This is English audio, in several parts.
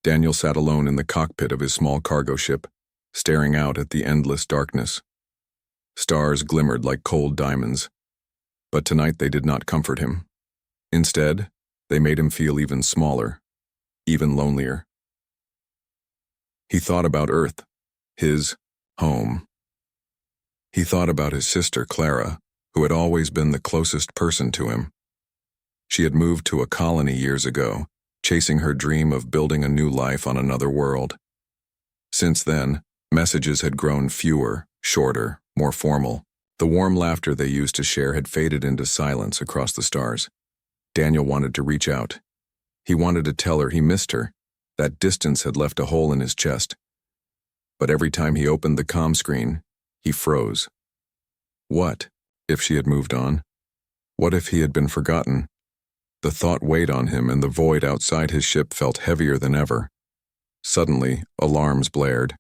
Daniel sat alone in the cockpit of his small cargo ship, staring out at the endless darkness. Stars glimmered like cold diamonds, but tonight they did not comfort him. Instead, they made him feel even smaller, even lonelier. He thought about Earth, his home. He thought about his sister, Clara, who had always been the closest person to him. She had moved to a colony years ago, chasing her dream of building a new life on another world. Since then, messages had grown fewer, shorter, more formal. The warm laughter they used to share had faded into silence across the stars. Daniel wanted to reach out. He wanted to tell her he missed her. That distance had left a hole in his chest. But every time he opened the comm screen, he froze. What if she had moved on? What if he had been forgotten? The thought weighed on him, and the void outside his ship felt heavier than ever. Suddenly, alarms blared.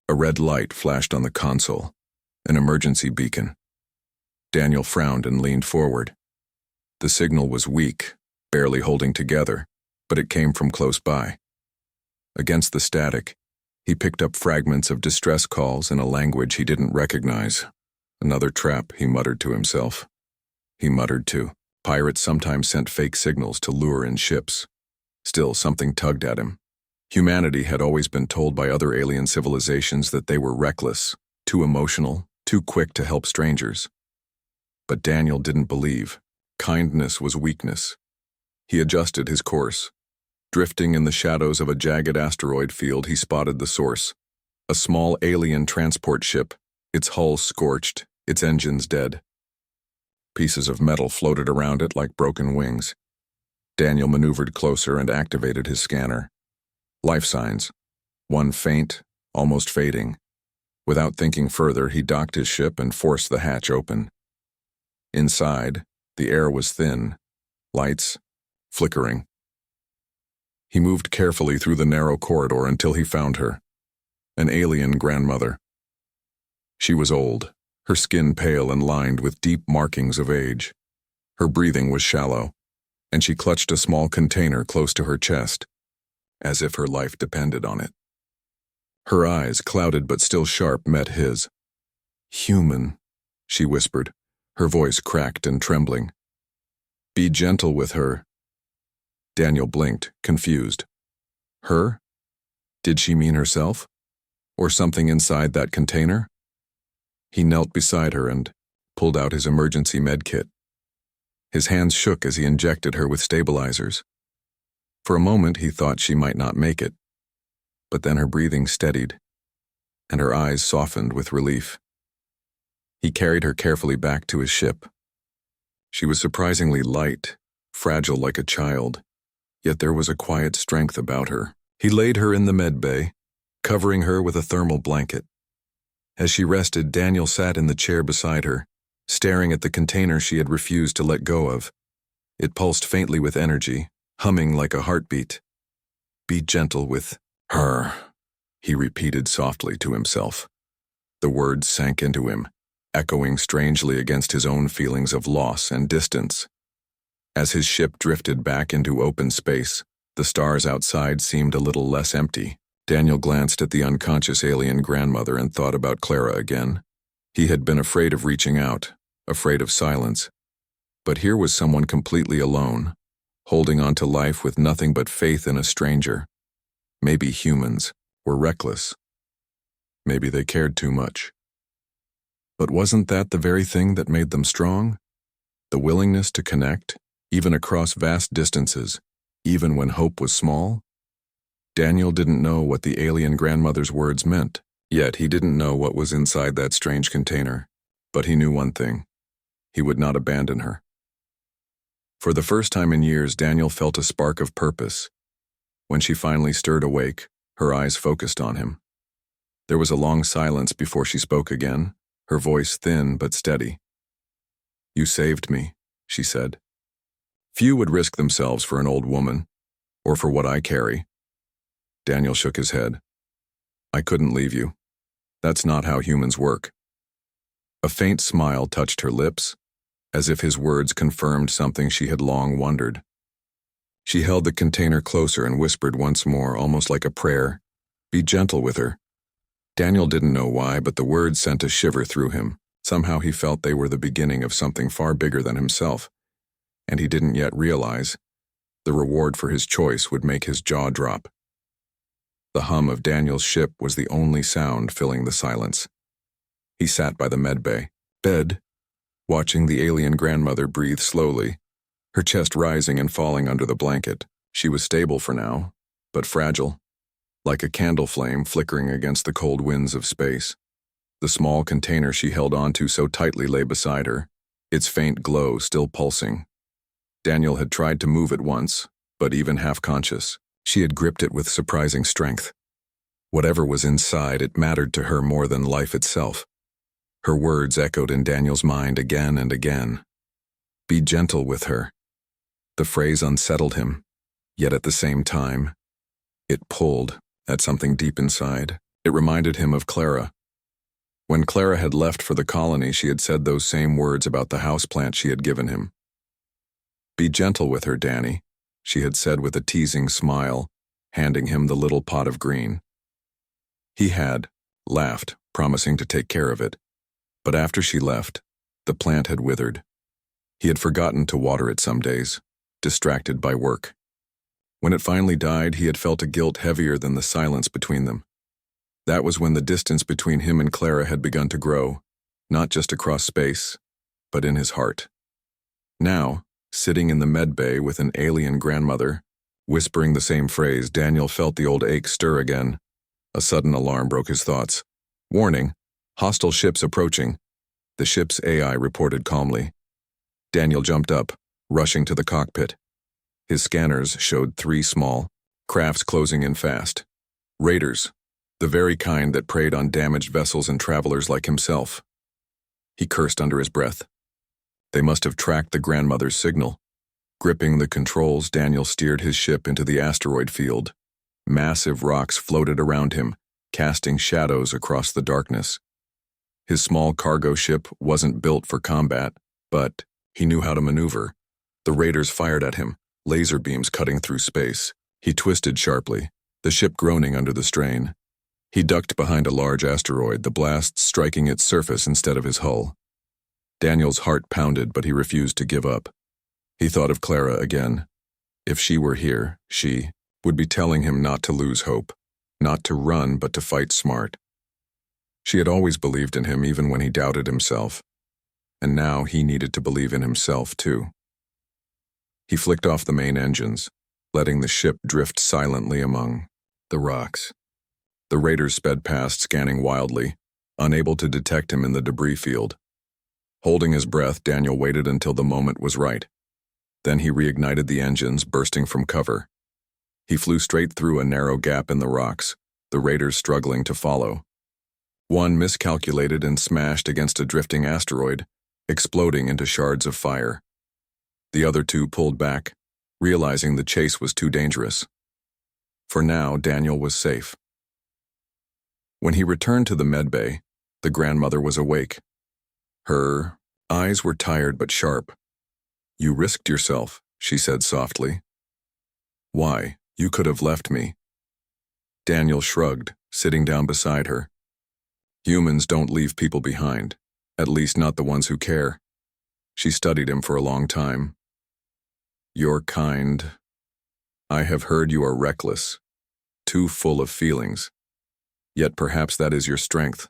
A red light flashed on the console, an emergency beacon. Daniel frowned and leaned forward. The signal was weak, barely holding together, but it came from close by. Against the static, he picked up fragments of distress calls in a language he didn't recognize. Another trap, he muttered to himself. He muttered too. Pirates sometimes sent fake signals to lure in ships. Still, something tugged at him. Humanity had always been told by other alien civilizations that they were reckless, too emotional, too quick to help strangers. But Daniel didn't believe. Kindness was weakness. He adjusted his course. Drifting in the shadows of a jagged asteroid field, he spotted the source. A small alien transport ship, its hull scorched, its engines dead. Pieces of metal floated around it like broken wings. Daniel maneuvered closer and activated his scanner. Life signs. One faint, almost fading. Without thinking further, he docked his ship and forced the hatch open. Inside, the air was thin, lights flickering. He moved carefully through the narrow corridor until he found her, an alien grandmother. She was old, her skin pale and lined with deep markings of age. Her breathing was shallow, and she clutched a small container close to her chest, as if her life depended on it. Her eyes, clouded but still sharp, met his. "Human," she whispered, her voice cracked and trembling. "Be gentle with her." Daniel blinked, confused. Her? Did she mean herself? Or something inside that container? He knelt beside her and pulled out his emergency med kit. His hands shook as he injected her with stabilizers. For a moment he thought she might not make it, but then her breathing steadied, and her eyes softened with relief. He carried her carefully back to his ship. She was surprisingly light, fragile like a child, yet there was a quiet strength about her. He laid her in the med bay, covering her with a thermal blanket. As she rested, Daniel sat in the chair beside her, staring at the container she had refused to let go of. It pulsed faintly with energy, humming like a heartbeat. "Be gentle with her," he repeated softly to himself. The words sank into him, echoing strangely against his own feelings of loss and distance. As his ship drifted back into open space, the stars outside seemed a little less empty. Daniel glanced at the unconscious alien grandmother and thought about Clara again. He had been afraid of reaching out, afraid of silence. But here was someone completely alone, holding on to life with nothing but faith in a stranger. Maybe humans were reckless. Maybe they cared too much. But wasn't that the very thing that made them strong? The willingness to connect, even across vast distances, even when hope was small? Daniel didn't know what the alien grandmother's words meant, yet he didn't know what was inside that strange container. But he knew one thing: he would not abandon her. For the first time in years, Daniel felt a spark of purpose. When she finally stirred awake, her eyes focused on him. There was a long silence before she spoke again, her voice thin but steady. "You saved me," she said. "Few would risk themselves for an old woman, or for what I carry." Daniel shook his head. "I couldn't leave you. That's not how humans work." A faint smile touched her lips, as if his words confirmed something she had long wondered. She held the container closer and whispered once more, almost like a prayer, "Be gentle with her." Daniel didn't know why, but the words sent a shiver through him. Somehow he felt they were the beginning of something far bigger than himself, and he didn't yet realize the reward for his choice would make his jaw drop. The hum of Daniel's ship was the only sound filling the silence. He sat by the medbay bed, watching the alien grandmother breathe slowly, her chest rising and falling under the blanket. She was stable for now, but fragile, like a candle flame flickering against the cold winds of space. The small container she held onto so tightly lay beside her, its faint glow still pulsing. Daniel had tried to move it once, but even half-conscious, she had gripped it with surprising strength. Whatever was inside, it mattered to her more than life itself. Her words echoed in Daniel's mind again and again. Be gentle with her. The phrase unsettled him, yet at the same time, it pulled at something deep inside. It reminded him of Clara. When Clara had left for the colony, she had said those same words about the houseplant she had given him. Be gentle with her, Danny, she had said with a teasing smile, handing him the little pot of green. He had laughed, promising to take care of it. But after she left, the plant had withered. He had forgotten to water it some days, distracted by work. When it finally died, he had felt a guilt heavier than the silence between them. That was when the distance between him and Clara had begun to grow, not just across space, but in his heart. Now, sitting in the medbay with an alien grandmother, whispering the same phrase, Daniel felt the old ache stir again. A sudden alarm broke his thoughts. Warning, hostile ships approaching. The ship's AI reported calmly. Daniel jumped up, rushing to the cockpit. His scanners showed 3 small crafts closing in fast. Raiders, the very kind that preyed on damaged vessels and travelers like himself. He cursed under his breath. They must have tracked the grandmother's signal. Gripping the controls, Daniel steered his ship into the asteroid field. Massive rocks floated around him, casting shadows across the darkness. His small cargo ship wasn't built for combat, but he knew how to maneuver. The raiders fired at him, laser beams cutting through space. He twisted sharply, the ship groaning under the strain. He ducked behind a large asteroid, the blasts striking its surface instead of his hull. Daniel's heart pounded, but he refused to give up. He thought of Clara again. If she were here, she would be telling him not to lose hope, not to run, but to fight smart. She had always believed in him even when he doubted himself, and now he needed to believe in himself too. He flicked off the main engines, letting the ship drift silently among the rocks. The raiders sped past, scanning wildly, unable to detect him in the debris field. Holding his breath, Daniel waited until the moment was right. Then he reignited the engines, bursting from cover. He flew straight through a narrow gap in the rocks, the raiders struggling to follow. One miscalculated and smashed against a drifting asteroid, exploding into shards of fire. The other 2 pulled back, realizing the chase was too dangerous. For now, Daniel was safe. When he returned to the medbay, the grandmother was awake. Her eyes were tired but sharp. You risked yourself, she said softly. Why? You could have left me. Daniel shrugged, sitting down beside her. Humans don't leave people behind, at least not the ones who care. She studied him for a long time. Your kind. I have heard you are reckless, too full of feelings. Yet perhaps that is your strength.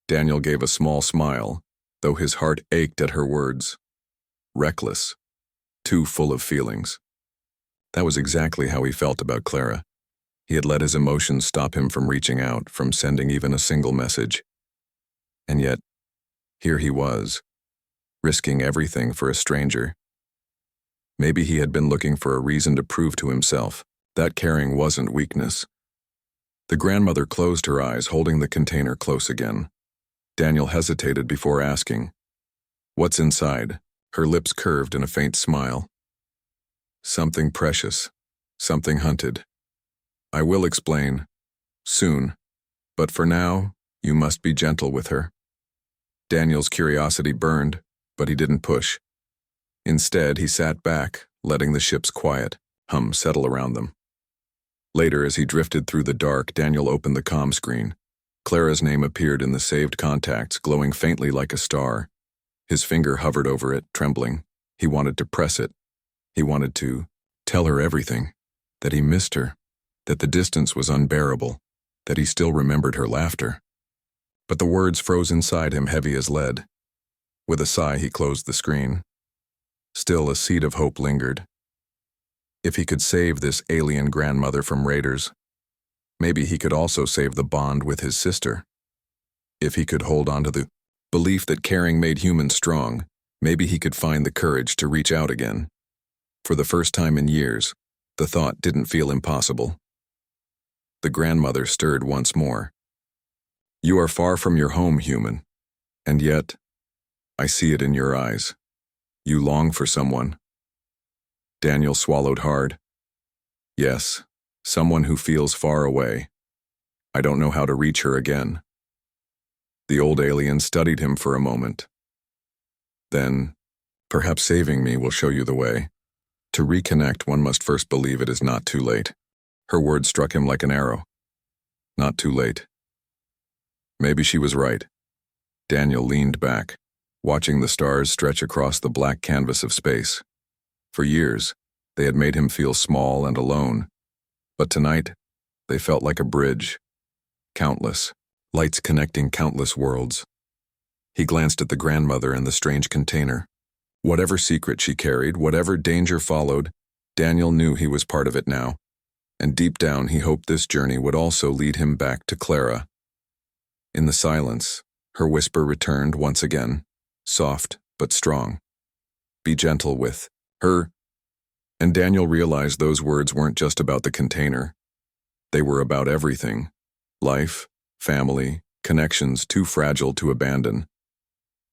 Daniel gave a small smile, though his heart ached at her words. Reckless, too full of feelings. That was exactly how he felt about Clara. He had let his emotions stop him from reaching out, from sending even a single message. And yet, here he was, risking everything for a stranger. Maybe he had been looking for a reason to prove to himself that caring wasn't weakness. The grandmother closed her eyes, holding the container close again. Daniel hesitated before asking, "What's inside?" Her lips curved in a faint smile. "Something precious, something hunted. I will explain, soon, but for now, you must be gentle with her." Daniel's curiosity burned, but he didn't push. Instead, he sat back, letting the ships quiet. hum settle around them. Later, as he drifted through the dark, Daniel opened the comm screen. Clara's name appeared in the saved contacts, glowing faintly like a star. His finger hovered over it, trembling. He wanted to press it. He wanted to tell her everything, that he missed her, that the distance was unbearable, that he still remembered her laughter. But the words froze inside him, heavy as lead. With a sigh, he closed the screen. Still, a seed of hope lingered. If he could save this alien grandmother from raiders, maybe he could also save the bond with his sister. If he could hold on to the belief that caring made humans strong, maybe he could find the courage to reach out again. For the first time in years, the thought didn't feel impossible. The grandmother stirred once more. "You are far from your home, human, and yet, I see it in your eyes. You long for someone." Daniel swallowed hard. "Yes, someone who feels far away. I don't know how to reach her again." The old alien studied him for a moment. "Then, perhaps saving me will show you the way. To reconnect, one must first believe it is not too late." Her words struck him like an arrow. Not too late. Maybe she was right. Daniel leaned back, watching the stars stretch across the black canvas of space. For years, they had made him feel small and alone. But tonight, they felt like a bridge. Countless, lights connecting countless worlds. He glanced at the grandmother and the strange container. Whatever secret she carried, whatever danger followed, Daniel knew he was part of it now. And deep down, he hoped this journey would also lead him back to Clara. In the silence, her whisper returned once again, soft but strong. "Be gentle with her." And Daniel realized those words weren't just about the container. They were about everything. Life, family, connections too fragile to abandon.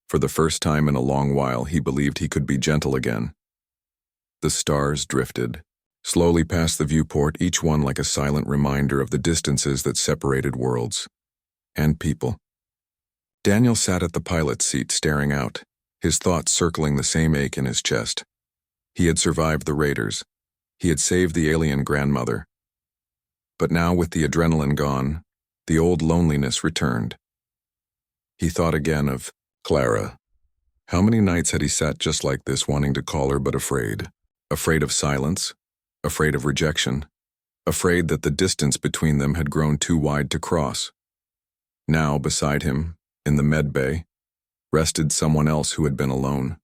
For the first time in a long while, he believed he could be gentle again. The stars drifted, slowly past the viewport, each one like a silent reminder of the distances that separated worlds and people. Daniel sat at the pilot's seat, staring out, his thoughts circling the same ache in his chest. He had survived the raiders. He had saved the alien grandmother. But now, with the adrenaline gone, the old loneliness returned. He thought again of Clara. How many nights had he sat just like this, wanting to call her but afraid? Afraid of silence, afraid of rejection, afraid that the distance between them had grown too wide to cross. Now, beside him, in the med bay, rested someone else who had been alone.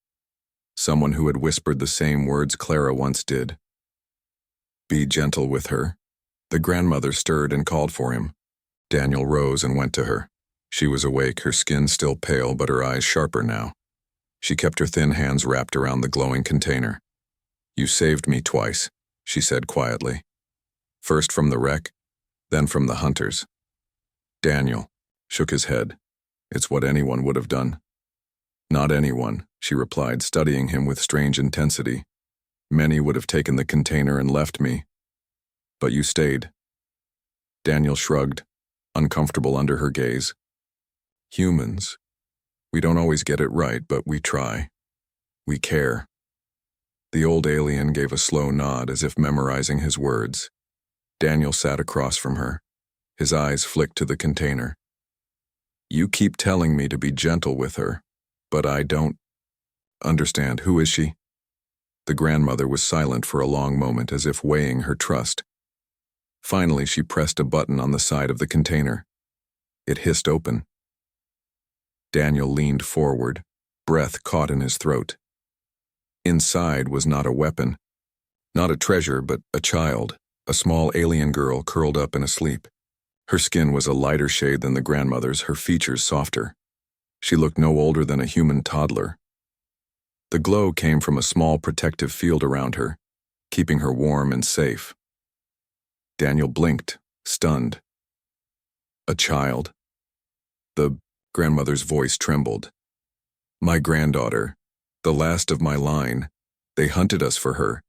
Someone who had whispered the same words Clara once did. "Be gentle with her." The grandmother stirred and called for him. Daniel rose and went to her. She was awake, her skin still pale, but her eyes sharper now. She kept her thin hands wrapped around the glowing container. "You saved me twice," she said quietly. "First from the wreck, then from the hunters." Daniel shook his head. "It's what anyone would have done." "Not anyone," she replied, studying him with strange intensity. "Many would have taken the container and left me. But you stayed." Daniel shrugged, uncomfortable under her gaze. "Humans. We don't always get it right, but we try. We care." The old alien gave a slow nod, as if memorizing his words. Daniel sat across from her. His eyes flicked to the container. "You keep telling me to be gentle with her, but I don't understand. Who is she?" The grandmother was silent for a long moment, as if weighing her trust. Finally, she pressed a button on the side of the container. It hissed open. Daniel leaned forward, breath caught in his throat. Inside was not a weapon, not a treasure, but a child, a small alien girl curled up and asleep. Her skin was a lighter shade than the grandmother's, her features softer. She looked no older than a human toddler. The glow came from a small protective field around her, keeping her warm and safe. Daniel blinked, stunned. "A child?" The grandmother's voice trembled. "My granddaughter, the last of my line. They hunted us for her.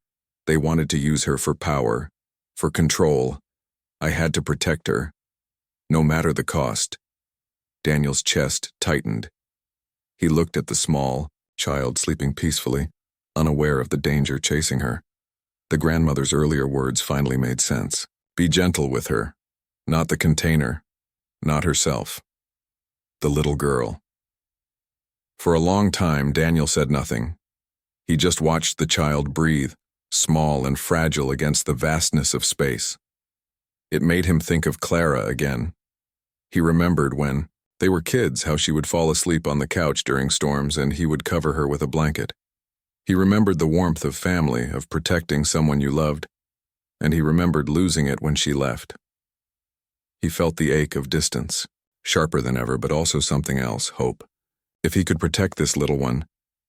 They wanted to use her for power, for control. I had to protect her, no matter the cost." Daniel's chest tightened. He looked at the small child sleeping peacefully, unaware of the danger chasing her. The grandmother's earlier words finally made sense. Be gentle with her. Not the container. Not herself. The little girl. For a long time, Daniel said nothing. He just watched the child breathe, small and fragile against the vastness of space. It made him think of Clara again. He remembered when they were kids how she would fall asleep on the couch during storms and he would cover her with a blanket. He remembered the warmth of family, of protecting someone you loved, and he remembered losing it when she left. He felt the ache of distance, sharper than ever, but also something else, hope. If he could protect this little one,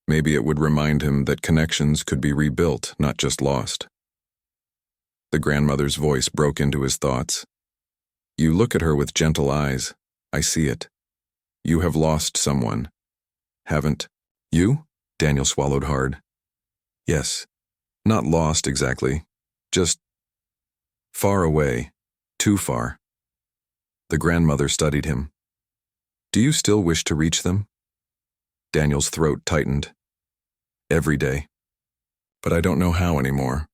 maybe it would remind him that connections could be rebuilt, not just lost. The grandmother's voice broke into his thoughts. You look at her with gentle eyes. I see it. You have lost someone. Haven't you? Daniel swallowed hard. Yes. Not lost exactly. Just far away. Too far. The grandmother studied him. Do you still wish to reach them? Daniel's throat tightened. Every day. But I don't know how anymore.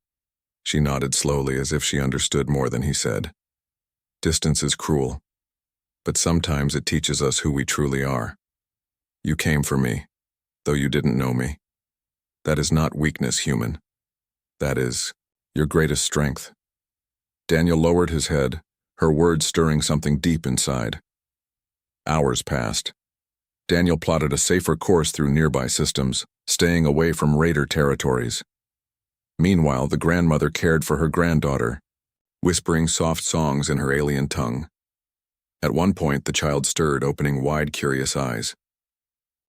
She nodded slowly as if she understood more than he said. Distance is cruel, but sometimes it teaches us who we truly are. You came for me, though you didn't know me. That is not weakness, human. That is your greatest strength. Daniel lowered his head, her words stirring something deep inside. Hours passed. Daniel plotted a safer course through nearby systems, staying away from raider territories. Meanwhile, the grandmother cared for her granddaughter, whispering soft songs in her alien tongue. At one point, the child stirred, opening wide, curious eyes.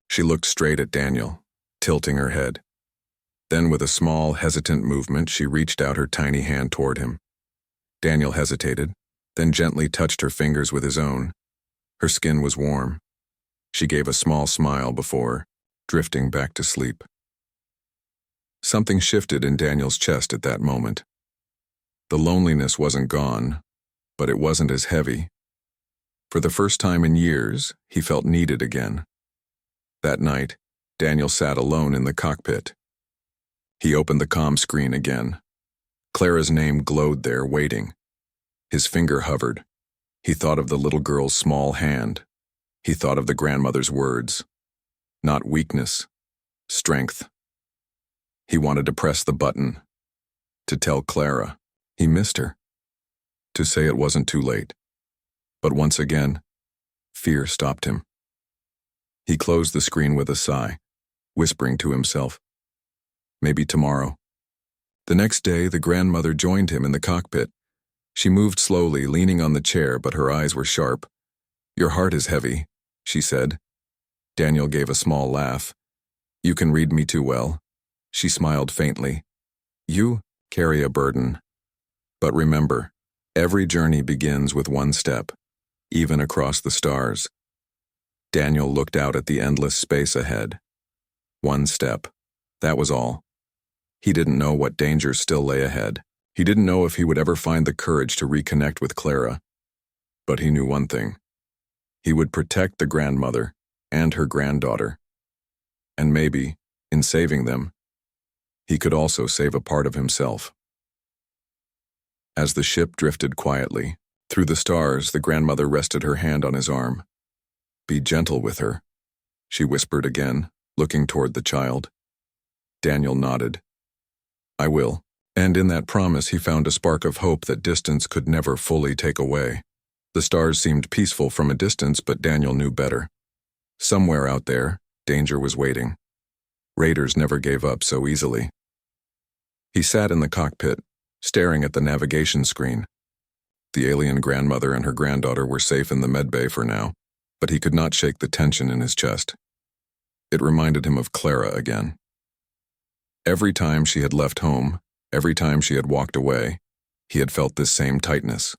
She looked straight at Daniel, tilting her head. Then, with a small, hesitant movement, she reached out her tiny hand toward him. Daniel hesitated, then gently touched her fingers with his own. Her skin was warm. She gave a small smile before drifting back to sleep. Something shifted in Daniel's chest at that moment. The loneliness wasn't gone, but it wasn't as heavy. For the first time in years, he felt needed again. That night, Daniel sat alone in the cockpit. He opened the comm screen again. Clara's name glowed there, waiting. His finger hovered. He thought of the little girl's small hand. He thought of the grandmother's words. Not weakness, strength. He wanted to press the button, to tell Clara he missed her, to say it wasn't too late. But once again, fear stopped him. He closed the screen with a sigh, whispering to himself, maybe tomorrow. The next day, the grandmother joined him in the cockpit. She moved slowly, leaning on the chair, but her eyes were sharp. Your heart is heavy, she said. Daniel gave a small laugh. You can read me too well. She smiled faintly. You carry a burden. But remember, every journey begins with one step, even across the stars. Daniel looked out at the endless space ahead. One step. That was all. He didn't know what dangers still lay ahead. He didn't know if he would ever find the courage to reconnect with Clara. But he knew one thing. He would protect the grandmother and her granddaughter. And maybe, in saving them, he could also save a part of himself. As the ship drifted quietly, through the stars, the grandmother rested her hand on his arm. Be gentle with her, she whispered again, looking toward the child. Daniel nodded. I will. And in that promise he found a spark of hope that distance could never fully take away. The stars seemed peaceful from a distance, but Daniel knew better. Somewhere out there, danger was waiting. Raiders never gave up so easily. He sat in the cockpit, staring at the navigation screen. The alien grandmother and her granddaughter were safe in the medbay for now, but he could not shake the tension in his chest. It reminded him of Clara again. Every time she had left home, every time she had walked away, he had felt this same tightness.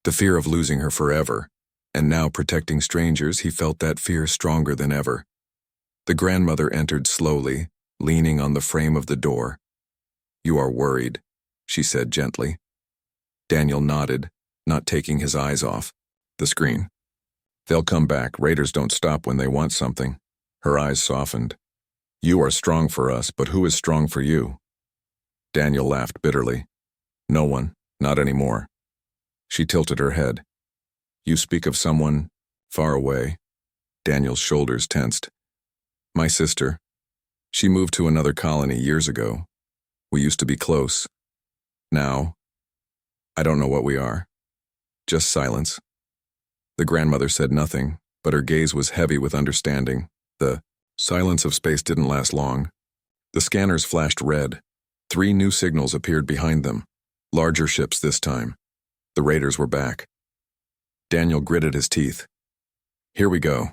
The fear of losing her forever, and now protecting strangers, he felt that fear stronger than ever. The grandmother entered slowly, leaning on the frame of the door. You are worried, she said gently. Daniel nodded, not taking his eyes off the screen. They'll come back. Raiders don't stop when they want something. Her eyes softened. You are strong for us, but who is strong for you? Daniel laughed bitterly. No one, not anymore. She tilted her head. You speak of someone far away. Daniel's shoulders tensed. My sister. She moved to another colony years ago. We used to be close. Now, I don't know what we are. Just silence. The grandmother said nothing, but her gaze was heavy with understanding. The silence of space didn't last long. The scanners flashed red. 3 new signals appeared behind them. Larger ships this time. The raiders were back. Daniel gritted his teeth. Here we go.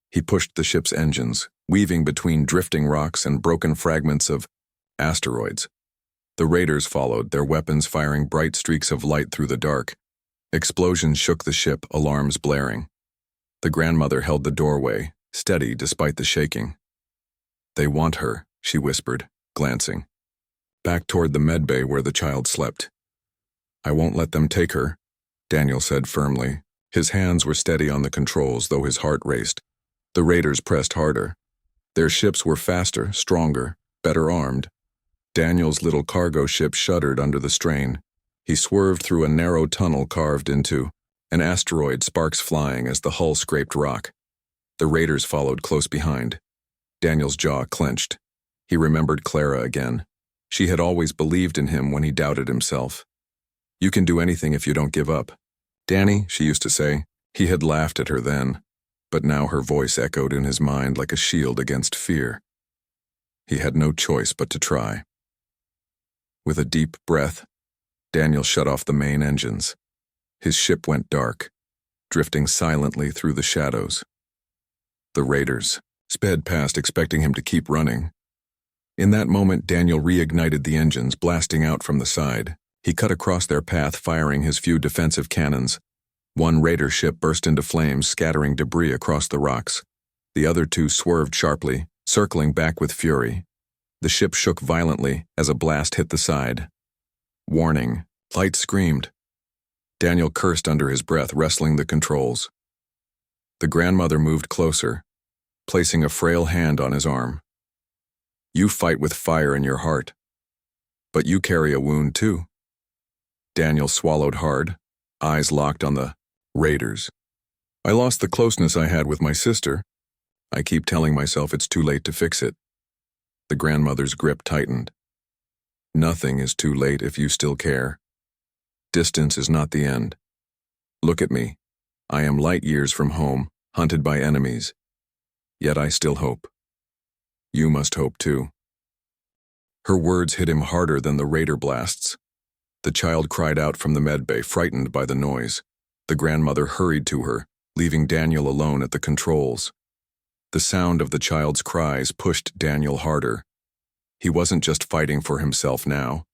He pushed the ship's engines, weaving between drifting rocks and broken fragments of asteroids. The raiders followed, their weapons firing bright streaks of light through the dark. Explosions shook the ship, alarms blaring. The grandmother held the doorway, steady despite the shaking. They want her, she whispered, glancing back toward the medbay where the child slept. I won't let them take her, Daniel said firmly. His hands were steady on the controls, though his heart raced. The raiders pressed harder. Their ships were faster, stronger, better armed. Daniel's little cargo ship shuddered under the strain. He swerved through a narrow tunnel carved into an asteroid, sparks flying as the hull scraped rock. The raiders followed close behind. Daniel's jaw clenched. He remembered Clara again. She had always believed in him when he doubted himself. You can do anything if you don't give up. Danny, she used to say. He had laughed at her then, but now her voice echoed in his mind like a shield against fear. He had no choice but to try. With a deep breath, Daniel shut off the main engines. His ship went dark, drifting silently through the shadows. The raiders sped past, expecting him to keep running. In that moment, Daniel reignited the engines, blasting out from the side. He cut across their path, firing his few defensive cannons. One raider ship burst into flames, scattering debris across the rocks. The other 2 swerved sharply, circling back with fury. The ship shook violently as a blast hit the side. Warning, light screamed. Daniel cursed under his breath, wrestling the controls. The grandmother moved closer, placing a frail hand on his arm. You fight with fire in your heart, but you carry a wound too. Daniel swallowed hard, eyes locked on the raiders. I lost the closeness I had with my sister. I keep telling myself it's too late to fix it. The grandmother's grip tightened. Nothing is too late if you still care. Distance is not the end. Look at me. I am light years from home, hunted by enemies. Yet I still hope. You must hope too. Her words hit him harder than the raider blasts. The child cried out from the medbay, frightened by the noise. The grandmother hurried to her, leaving Daniel alone at the controls. The sound of the child's cries pushed Daniel harder. He wasn't just fighting for himself now.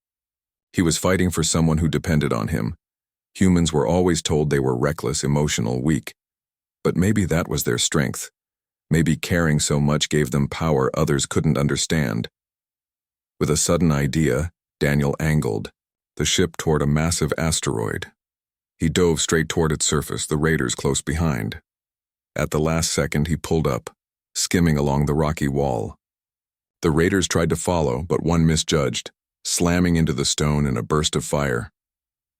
He was fighting for someone who depended on him. Humans were always told they were reckless, emotional, weak. But maybe that was their strength. Maybe caring so much gave them power others couldn't understand. With a sudden idea, Daniel angled the ship toward a massive asteroid. He dove straight toward its surface, the raiders close behind. At the last second, he pulled up, skimming along the rocky wall. The raiders tried to follow, but one misjudged, slamming into the stone in a burst of fire.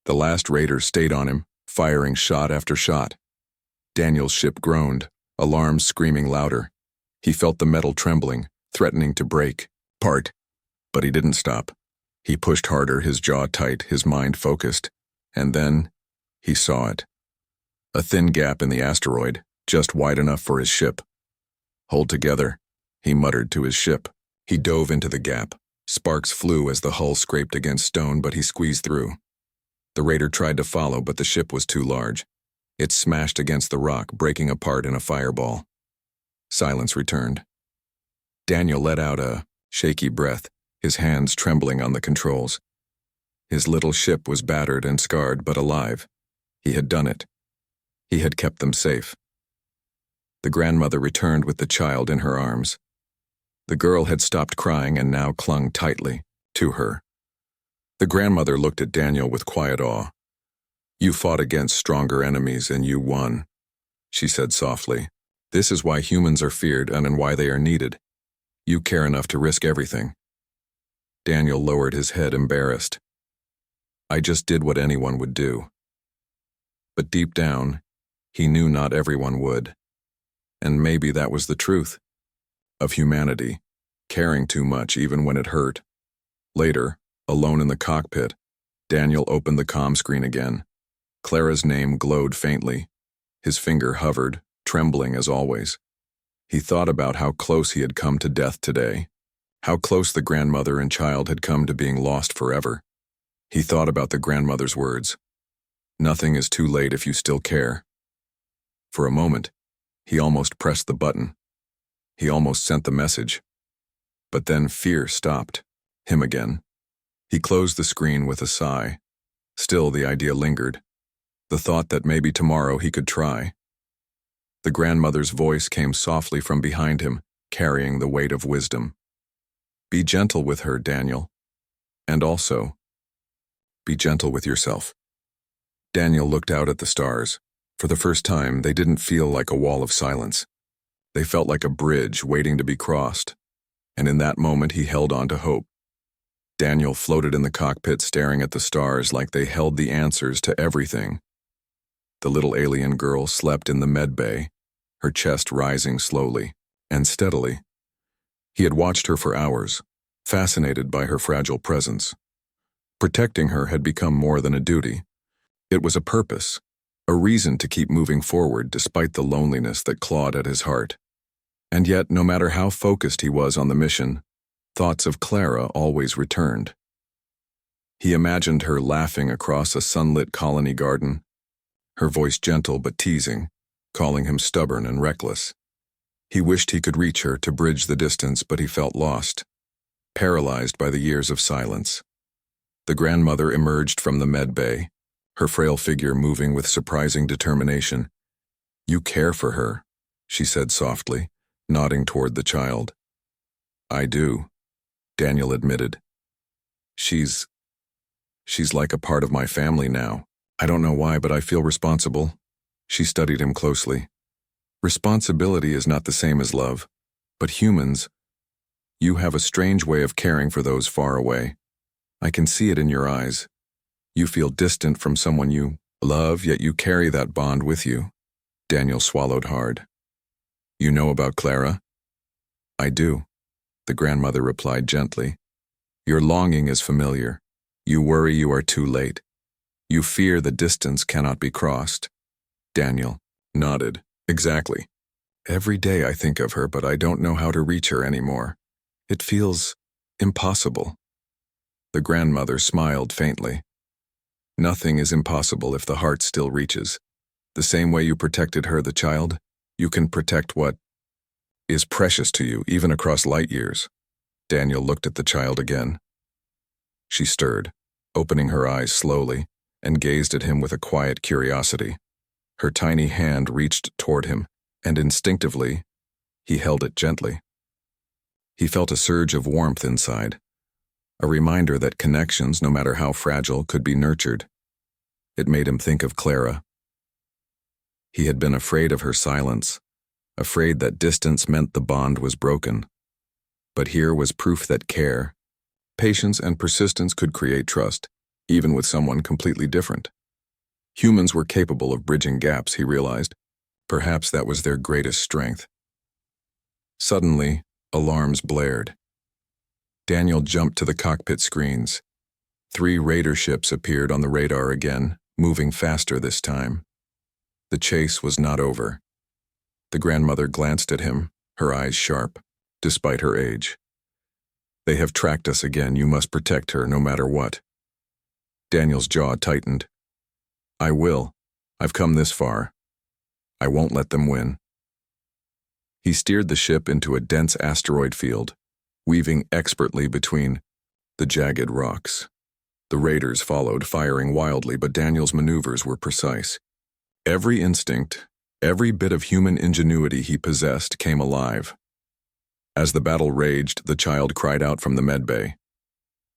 The last raider stayed on him, firing shot after shot. Daniel's ship groaned, alarms screaming louder. He felt the metal trembling, threatening to break, part. But he didn't stop. He pushed harder, his jaw tight, his mind focused. And then, he saw it. A thin gap in the asteroid, just wide enough for his ship. Hold together, he muttered to his ship. He dove into the gap. Sparks flew as the hull scraped against stone, but he squeezed through. The raider tried to follow, but the ship was too large. It smashed against the rock, breaking apart in a fireball. Silence returned. Daniel let out a shaky breath, his hands trembling on the controls. His little ship was battered and scarred, but alive. He had done it. He had kept them safe. The grandmother returned with the child in her arms. The girl had stopped crying and now clung tightly to her. The grandmother looked at Daniel with quiet awe. You fought against stronger enemies and you won, she said softly. This is why humans are feared and why they are needed. You care enough to risk everything. Daniel lowered his head, embarrassed. I just did what anyone would do. But deep down, he knew not everyone would. And maybe that was the truth of humanity, caring too much even when it hurt. Later, alone in the cockpit, Daniel opened the comm screen again. Clara's name glowed faintly. His finger hovered, trembling as always. He thought about how close he had come to death today, how close the grandmother and child had come to being lost forever. He thought about the grandmother's words, "Nothing is too late if you still care." For a moment, he almost pressed the button. He almost sent the message. But then fear stopped him again. He closed the screen with a sigh. Still, the idea lingered. The thought that maybe tomorrow he could try. The grandmother's voice came softly from behind him, carrying the weight of wisdom. Be gentle with her, Daniel. And also, be gentle with yourself. Daniel looked out at the stars. For the first time, they didn't feel like a wall of silence. They felt like a bridge waiting to be crossed. And in that moment, he held on to hope. Daniel floated in the cockpit, staring at the stars like they held the answers to everything. The little alien girl slept in the med bay, her chest rising slowly and steadily. He had watched her for hours, fascinated by her fragile presence. Protecting her had become more than a duty. It was a purpose, a reason to keep moving forward despite the loneliness that clawed at his heart. And yet, no matter how focused he was on the mission, thoughts of Clara always returned. He imagined her laughing across a sunlit colony garden, her voice gentle but teasing, calling him stubborn and reckless. He wished he could reach her to bridge the distance, but he felt lost, paralyzed by the years of silence. The grandmother emerged from the med bay, her frail figure moving with surprising determination. "You care for her," she said softly, nodding toward the child. "I do," Daniel admitted. She's like a part of my family now. I don't know why, but I feel responsible." She studied him closely. "Responsibility is not the same as love, but humans, you have a strange way of caring for those far away. I can see it in your eyes. You feel distant from someone you love, yet you carry that bond with you." Daniel swallowed hard. "You know about Clara?" "I do," the grandmother replied gently. "Your longing is familiar. You worry you are too late. You fear the distance cannot be crossed." Daniel nodded. "Exactly. Every day I think of her, but I don't know how to reach her anymore. It feels impossible." The grandmother smiled faintly. "Nothing is impossible if the heart still reaches. The same way you protected her, the child, you can protect what is precious to you, even across light years." Daniel looked at the child again. She stirred, opening her eyes slowly, and gazed at him with a quiet curiosity. Her tiny hand reached toward him, and instinctively, he held it gently. He felt a surge of warmth inside, a reminder that connections, no matter how fragile, could be nurtured. It made him think of Clara. He had been afraid of her silence, afraid that distance meant the bond was broken. But here was proof that care, patience, and persistence could create trust, even with someone completely different. Humans were capable of bridging gaps, he realized. Perhaps that was their greatest strength. Suddenly, alarms blared. Daniel jumped to the cockpit screens. 3 raider ships appeared on the radar again, moving faster this time. The chase was not over. The grandmother glanced at him, her eyes sharp, despite her age. "They have tracked us again. You must protect her no matter what." Daniel's jaw tightened. "I will. I've come this far. I won't let them win." He steered the ship into a dense asteroid field, weaving expertly between the jagged rocks. The raiders followed, firing wildly, but Daniel's maneuvers were precise. Every instinct, every bit of human ingenuity he possessed came alive. As the battle raged, the child cried out from the medbay.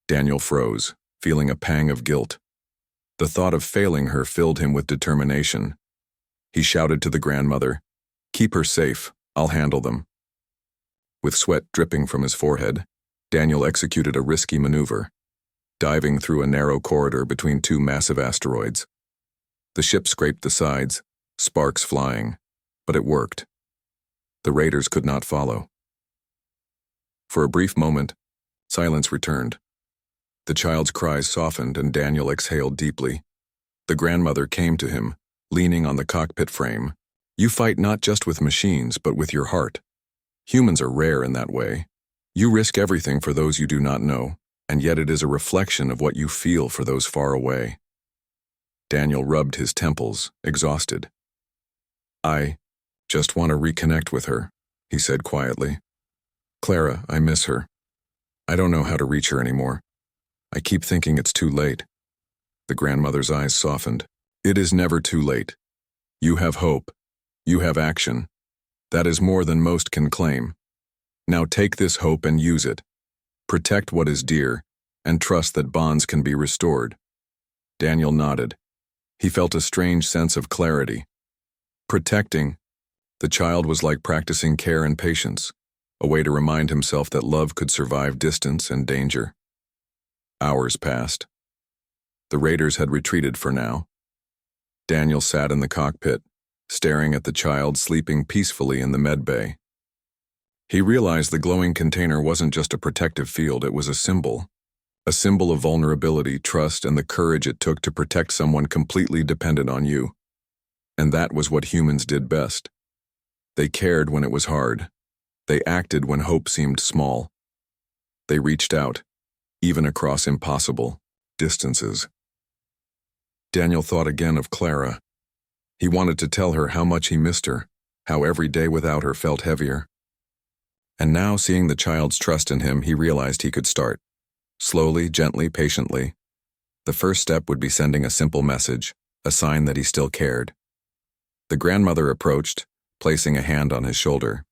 Daniel froze, feeling a pang of guilt. The thought of failing her filled him with determination. He shouted to the grandmother, "Keep her safe, I'll handle them." With sweat dripping from his forehead, Daniel executed a risky maneuver, diving through a narrow corridor between two massive asteroids. The ship scraped the sides, sparks flying, but it worked. The raiders could not follow. For a brief moment, silence returned. The child's cries softened and Daniel exhaled deeply. The grandmother came to him, leaning on the cockpit frame. You fight not just with machines, but with your heart. Humans are rare in that way. You risk everything for those you do not know, and yet it is a reflection of what you feel for those far away. Daniel rubbed his temples, exhausted. I just want to reconnect with her, he said quietly. Clara, I miss her. I don't know how to reach her anymore. I keep thinking it's too late. The grandmother's eyes softened. It is never too late. You have hope. You have action. That is more than most can claim. Now take this hope and use it. Protect what is dear, and trust that bonds can be restored. Daniel nodded. He felt a strange sense of clarity. Protecting. The child was like practicing care and patience, a way to remind himself that love could survive distance and danger. Hours passed. The raiders had retreated for now. Daniel sat in the cockpit, staring at the child sleeping peacefully in the med bay. He realized the glowing container wasn't just a protective field, it was a symbol of vulnerability, trust, and the courage it took to protect someone completely dependent on you. And that was what humans did best. They cared when it was hard. They acted when hope seemed small. They reached out, even across impossible distances. Daniel thought again of Clara. He wanted to tell her how much he missed her, how every day without her felt heavier. And now, seeing the child's trust in him, he realized he could start. Slowly, gently, patiently. The first step would be sending a simple message, a sign that he still cared. The grandmother approached, placing a hand on his shoulder.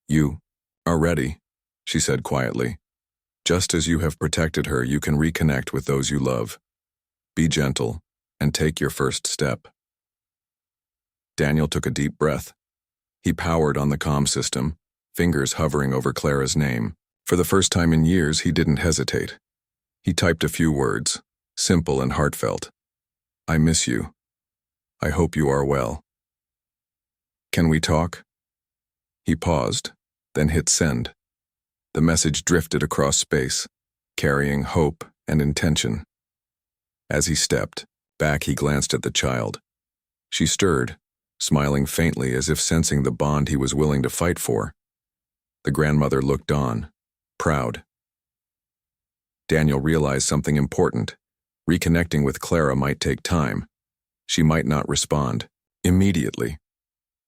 You are ready, she said quietly. Just as you have protected her, you can reconnect with those you love. Be gentle, and take your first step. Daniel took a deep breath. He powered on the comm system, fingers hovering over Clara's name. For the first time in years, he didn't hesitate. He typed a few words, simple and heartfelt. I miss you. I hope you are well. Can we talk? He paused, then hit send. The message drifted across space, carrying hope and intention. As he stepped back, he glanced at the child. She stirred, smiling faintly as if sensing the bond he was willing to fight for. The grandmother looked on, proud. Daniel realized something important. Reconnecting with Clara might take time. She might not respond immediately.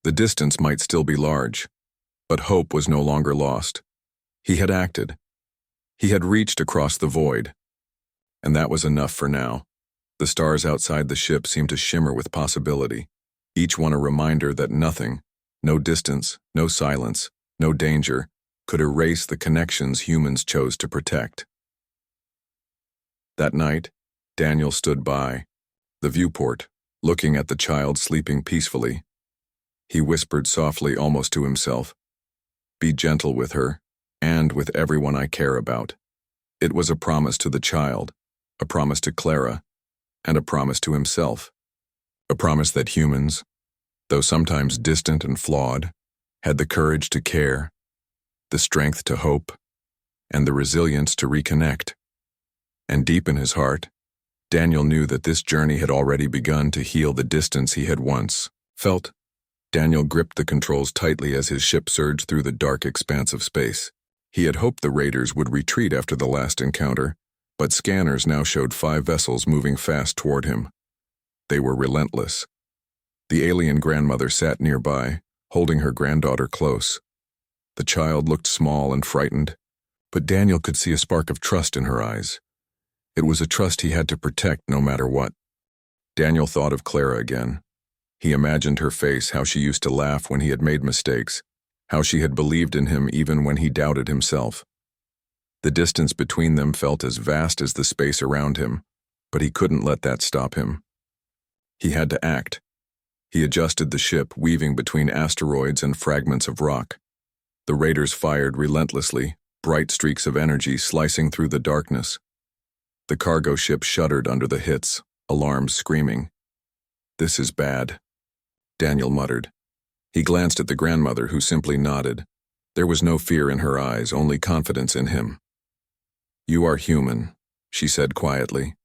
The distance might still be large, but hope was no longer lost. He had acted. He had reached across the void. And that was enough for now. The stars outside the ship seemed to shimmer with possibility, each one a reminder that nothing, no distance, no silence, no danger, could erase the connections humans chose to protect. That night, Daniel stood by the viewport, looking at the child sleeping peacefully. He whispered softly, almost to himself, "Be gentle with her, and with everyone I care about." It was a promise to the child, a promise to Clara, and a promise to himself. A promise that humans, though sometimes distant and flawed, had the courage to care, the strength to hope, and the resilience to reconnect. And deep in his heart, Daniel knew that this journey had already begun to heal the distance he had once felt. Daniel gripped the controls tightly as his ship surged through the dark expanse of space. He had hoped the raiders would retreat after the last encounter, but scanners now showed 5 vessels moving fast toward him. They were relentless. The alien grandmother sat nearby, holding her granddaughter close. The child looked small and frightened, but Daniel could see a spark of trust in her eyes. It was a trust he had to protect no matter what. Daniel thought of Clara again. He imagined her face, how she used to laugh when he had made mistakes, how she had believed in him even when he doubted himself. The distance between them felt as vast as the space around him, but he couldn't let that stop him. He had to act. He adjusted the ship, weaving between asteroids and fragments of rock. The raiders fired relentlessly, bright streaks of energy slicing through the darkness. The cargo ship shuddered under the hits, alarms screaming. "This is bad," Daniel muttered. He glanced at the grandmother, who simply nodded. There was no fear in her eyes, only confidence in him. "You are human," she said quietly.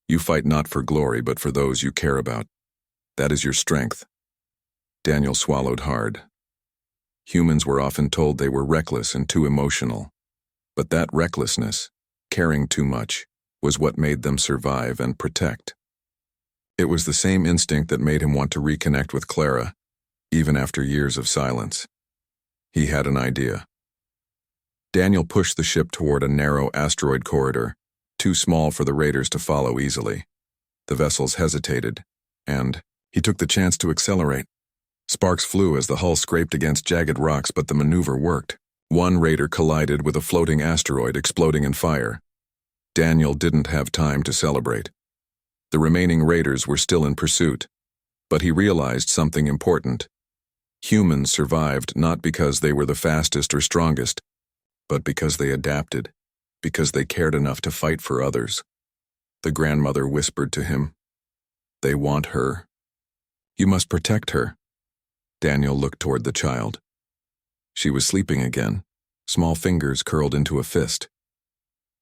"You fight not for glory, but for those you care about. That is your strength." Daniel swallowed hard. Humans were often told they were reckless and too emotional. But that recklessness, caring too much, was what made them survive and protect. It was the same instinct that made him want to reconnect with Clara, even after years of silence. He had an idea. Daniel pushed the ship toward a narrow asteroid corridor, too small for the raiders to follow easily. The vessels hesitated, and he took the chance to accelerate. Sparks flew as the hull scraped against jagged rocks, but the maneuver worked. One raider collided with a floating asteroid, exploding in fire. Daniel didn't have time to celebrate. The remaining raiders were still in pursuit, but he realized something important. Humans survived not because they were the fastest or strongest, but because they adapted, because they cared enough to fight for others. The grandmother whispered to him, "They want her. You must protect her." Daniel looked toward the child. She was sleeping again, small fingers curled into a fist.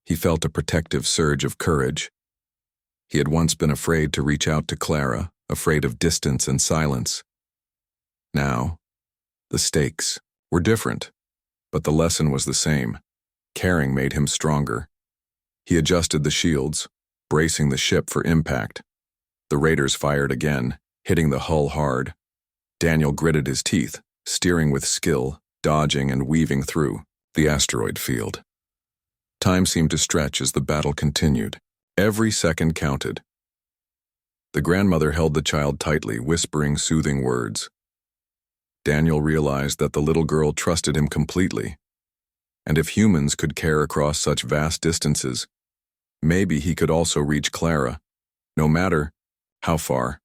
He felt a protective surge of courage. He had once been afraid to reach out to Clara, afraid of distance and silence. Now, the stakes were different, but the lesson was the same. Caring made him stronger. He adjusted the shields, bracing the ship for impact. The raiders fired again, hitting the hull hard. Daniel gritted his teeth, steering with skill, dodging and weaving through the asteroid field. Time seemed to stretch as the battle continued. Every second counted. The grandmother held the child tightly, whispering soothing words. Daniel realized that the little girl trusted him completely. And if humans could care across such vast distances, maybe he could also reach Clara, no matter how far.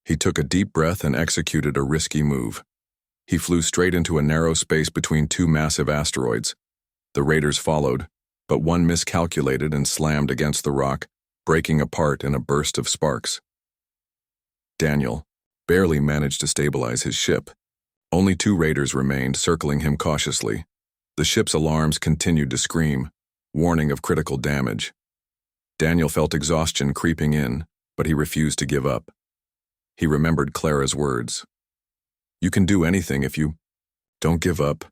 He took a deep breath and executed a risky move. He flew straight into a narrow space between two massive asteroids. The raiders followed, but one miscalculated and slammed against the rock, breaking apart in a burst of sparks. Daniel barely managed to stabilize his ship. Only two raiders remained, circling him cautiously. The ship's alarms continued to scream, warning of critical damage. Daniel felt exhaustion creeping in, but he refused to give up. He remembered Clara's words. "You can do anything if you don't give up."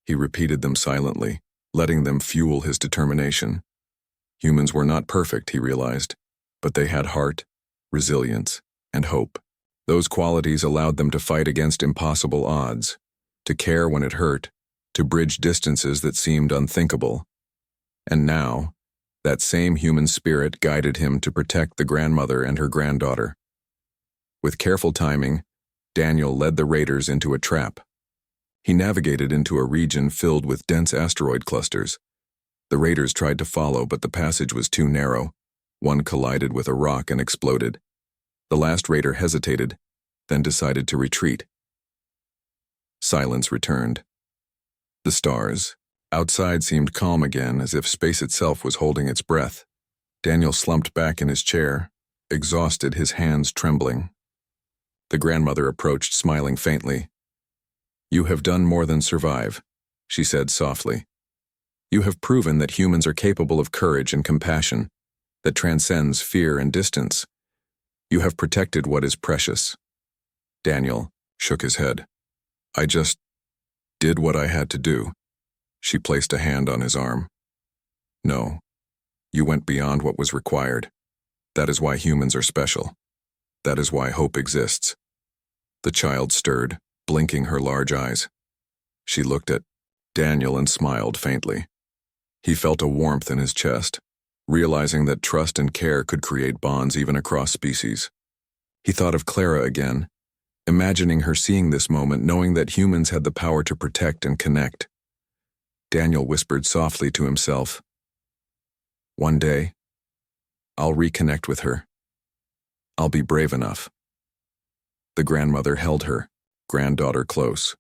He repeated them silently, letting them fuel his determination. Humans were not perfect, he realized, but they had heart, resilience, and hope. Those qualities allowed them to fight against impossible odds, to care when it hurt, to bridge distances that seemed unthinkable. And now, that same human spirit guided him to protect the grandmother and her granddaughter. With careful timing, Daniel led the raiders into a trap. He navigated into a region filled with dense asteroid clusters. The raiders tried to follow, but the passage was too narrow. One collided with a rock and exploded. The last raider hesitated, then decided to retreat. Silence returned. The stars outside seemed calm again, as if space itself was holding its breath. Daniel slumped back in his chair, exhausted, his hands trembling. The grandmother approached, smiling faintly. "You have done more than survive," she said softly. "You have proven that humans are capable of courage and compassion that transcends fear and distance. You have protected what is precious." Daniel shook his head. "I just did what I had to do." She placed a hand on his arm. "No, you went beyond what was required. That is why humans are special. That is why hope exists." The child stirred, blinking her large eyes. She looked at Daniel and smiled faintly. He felt a warmth in his chest, realizing that trust and care could create bonds even across species. He thought of Clara again, imagining her seeing this moment, knowing that humans had the power to protect and connect. Daniel whispered softly to himself, "One day, I'll reconnect with her. I'll be brave enough." The grandmother held her granddaughter close.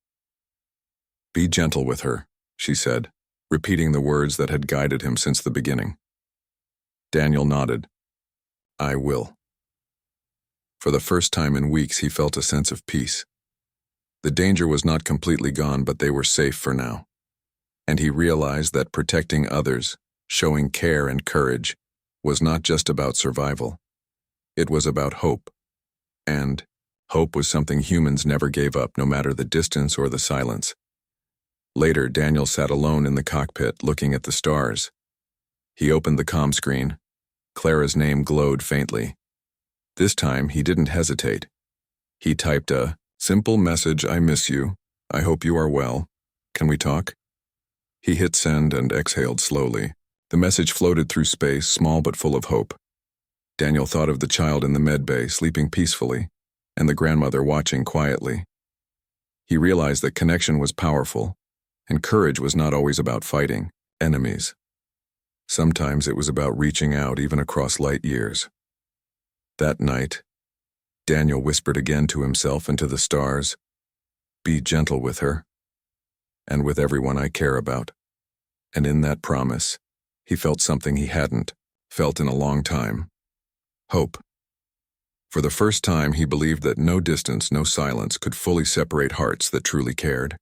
"Be gentle with her," she said. repeating the words that had guided him since the beginning. Daniel nodded. I will. For the first time in weeks, he felt a sense of peace. The danger was not completely gone, but they were safe for now. And he realized that protecting others, showing care and courage, was not just about survival. It was about hope. And hope was something humans never gave up, no matter the distance or the silence. Later, Daniel sat alone in the cockpit, looking at the stars. He opened the comm screen. Clara's name glowed faintly. This time, he didn't hesitate. He typed a simple message, I miss you. I hope you are well. Can we talk? He hit send and exhaled slowly. The message floated through space, small but full of hope. Daniel thought of the child in the med bay, sleeping peacefully, and the grandmother watching quietly. He realized that connection was powerful, and courage was not always about fighting enemies. Sometimes it was about reaching out, even across light years. That night, Daniel whispered again to himself and to the stars, be gentle with her, and with everyone I care about. And in that promise, he felt something he hadn't felt in a long time. Hope. For the first time, he believed that no distance, no silence could fully separate hearts that truly cared.